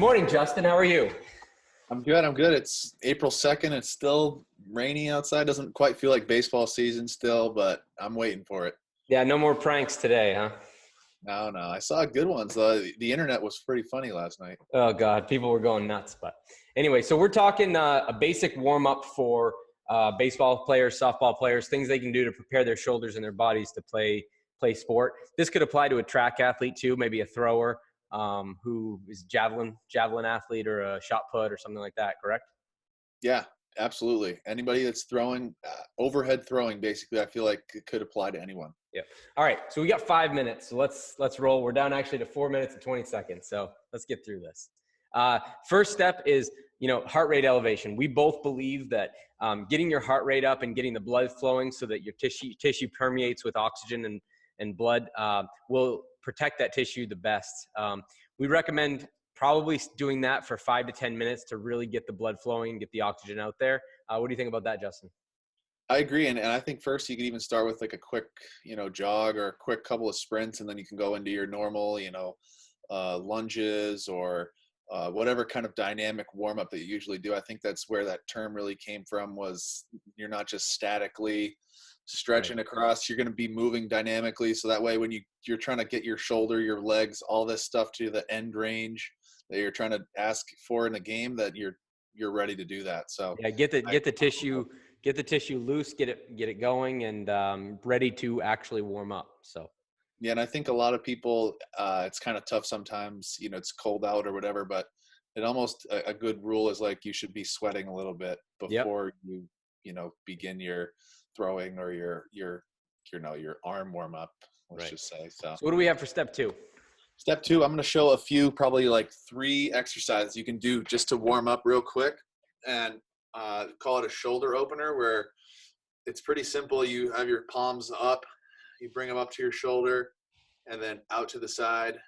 morning, Justin. How are you? I'm good. I'm good. It's April 2nd. It's still rainy outside. Doesn't quite feel like baseball season still, but I'm waiting for it. Yeah, no more pranks today, huh? No. I saw good ones. The internet was pretty funny last night. Oh, God, people were going nuts. But anyway, so we're talking a basic warm-up for baseball players, softball players, things they can do to prepare their shoulders and their bodies to play sport. This could apply to a track athlete too, maybe a thrower who is javelin athlete or a shot put or something like that, correct? Yeah, absolutely. Anybody that's throwing, overhead throwing, basically, I feel like it could apply to anyone. Yeah. All right. So we got 5 minutes. So let's roll. We're down actually to 4 minutes and 20 seconds. So let's get through this. First step is, heart rate elevation. We both believe that getting your heart rate up and getting the blood flowing so that your tissue permeates with oxygen and blood will protect that tissue the best. We recommend probably doing that for 5 to 10 minutes to really get the blood flowing and get the oxygen out there. What do you think about that, Justin? I agree. And I think first you could even start with like a quick, jog or a quick couple of sprints, and then you can go into your normal, lunges or whatever kind of dynamic warm up that you usually do. I think that's where that term really came from, was you're not just statically stretching across, you're going to be moving dynamically. So that way, when you're trying to get your shoulder, your legs, all this stuff to the end range that you're trying to ask for in a game, that you're ready to do that. So yeah, get the tissue loose, get it going, and ready to actually warm up. So yeah, and I think a lot of people, it's kind of tough sometimes. It's cold out or whatever, but it almost a good rule is like you should be sweating a little bit before you begin your throwing or your arm warm up. Let's just say so. So what do we have for step 2? Step 2, I'm going to show a few, probably like 3 exercises you can do just to warm up real quick, and call it a shoulder opener, where it's pretty simple. You have your palms up, you bring them up to your shoulder, and then out to the side.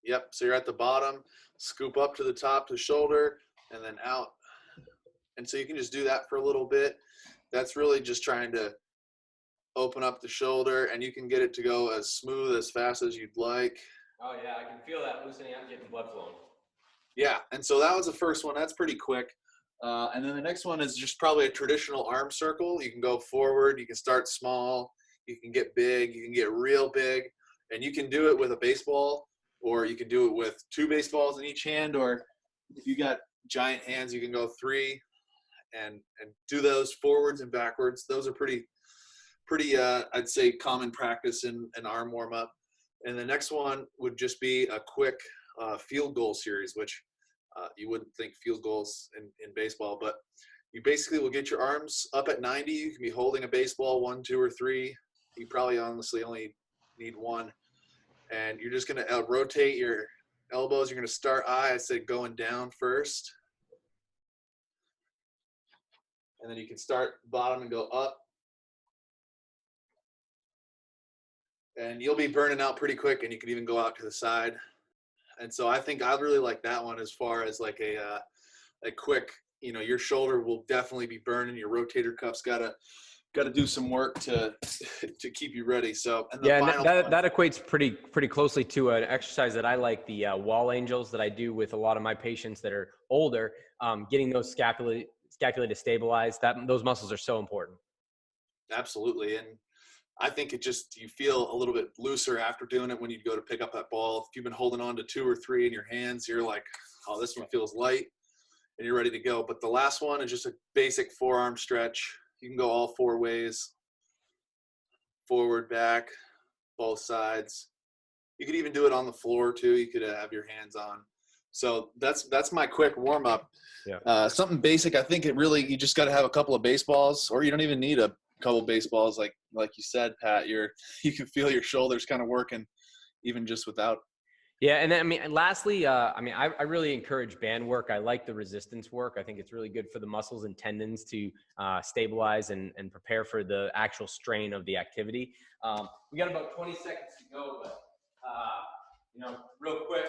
Yep, so you're at the bottom, scoop up to the top to the shoulder, and then out. And so you can just do that for a little bit. That's really just trying to open up the shoulder, and you can get it to go as smooth, as fast as you'd like. Oh yeah, I can feel that loosening out and getting blood flowing. Yeah, and so that was the first one. That's pretty quick. And then the next one is just probably a traditional arm circle. You can go forward. You can start small. You can get big. You can get real big. And you can do it with a baseball, or you can do it with 2 baseballs in each hand, or if you got giant hands, you can go 3 and do those forwards and backwards. Those are pretty I'd say common practice in an arm warm-up. And the next one would just be a quick field goal series, which you wouldn't think field goals in baseball, but you basically will get your arms up at 90. You can be holding a baseball 1, 2, or 3. You probably honestly only need 1. And you're just going to rotate your elbows. You're going to start I say going down first. And then you can start bottom and go up. And you'll be burning out pretty quick, and you can even go out to the side. And so I think I really like that one as far as like a quick, your shoulder will definitely be burning. Your rotator cuff's got to do some work to keep you ready. So and that equates pretty closely to an exercise that I like, the wall angels, that I do with a lot of my patients that are older. Getting those scapula to stabilize. Those muscles are so important. Absolutely. And I think you feel a little bit looser after doing it when you go to pick up that ball. If you've been holding on to 2 or 3 in your hands, you're like, oh, this one feels light, and you're ready to go. But the last one is just a basic forearm stretch. You can go all 4 ways, forward, back, both sides. You could even do it on the floor too. You could have your hands on. So that's my quick warm up. Yeah. Something basic. I think you just got to have a couple of baseballs, or you don't even need a couple of baseballs. Like you said, Pat, you can feel your shoulders kind of working even just without. Yeah. And then, lastly, I really encourage band work. I like the resistance work. I think it's really good for the muscles and tendons to stabilize and prepare for the actual strain of the activity. We got about 20 seconds to go, but, real quick.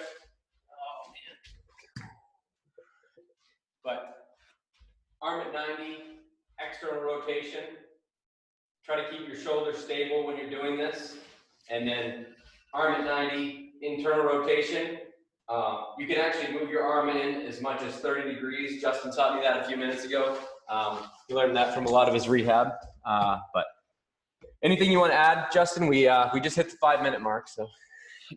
Oh, man. But arm at 90, external rotation. Try to keep your shoulders stable when you're doing this. And then arm at 90, internal rotation. You can actually move your arm in as much as 30 degrees. Justin taught me that a few minutes ago. He learned that from a lot of his rehab. But anything you want to add, Justin? We just hit the 5-minute mark, so.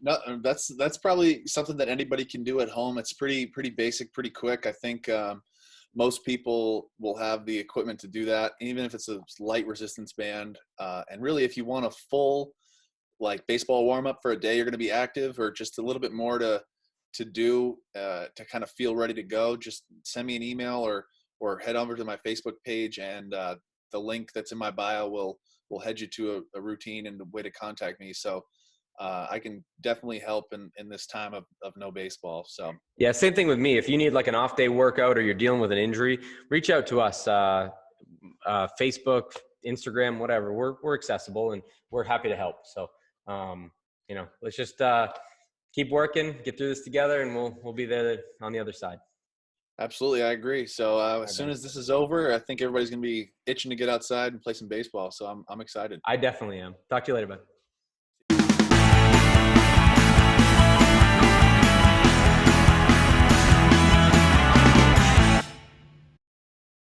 No, that's probably something that anybody can do at home. It's pretty basic, pretty quick. I think most people will have the equipment to do that, even if it's a light resistance band. And really, if you want a full like baseball warm up for a day, you're going to be active, or just a little bit more to do to kind of feel ready to go, just send me an email or head over to my Facebook page, and the link that's in my bio will head you to a routine and a way to contact me. So I can definitely help in this time of no baseball. So yeah, same thing with me. If you need like an off day workout or you're dealing with an injury, reach out to us. Facebook, Instagram, whatever. We're accessible and we're happy to help. So let's just keep working, get through this together, and we'll be there on the other side. Absolutely, I agree. So as soon as this is over, I think everybody's going to be itching to get outside and play some baseball. So I'm excited. I definitely am. Talk to you later, bud.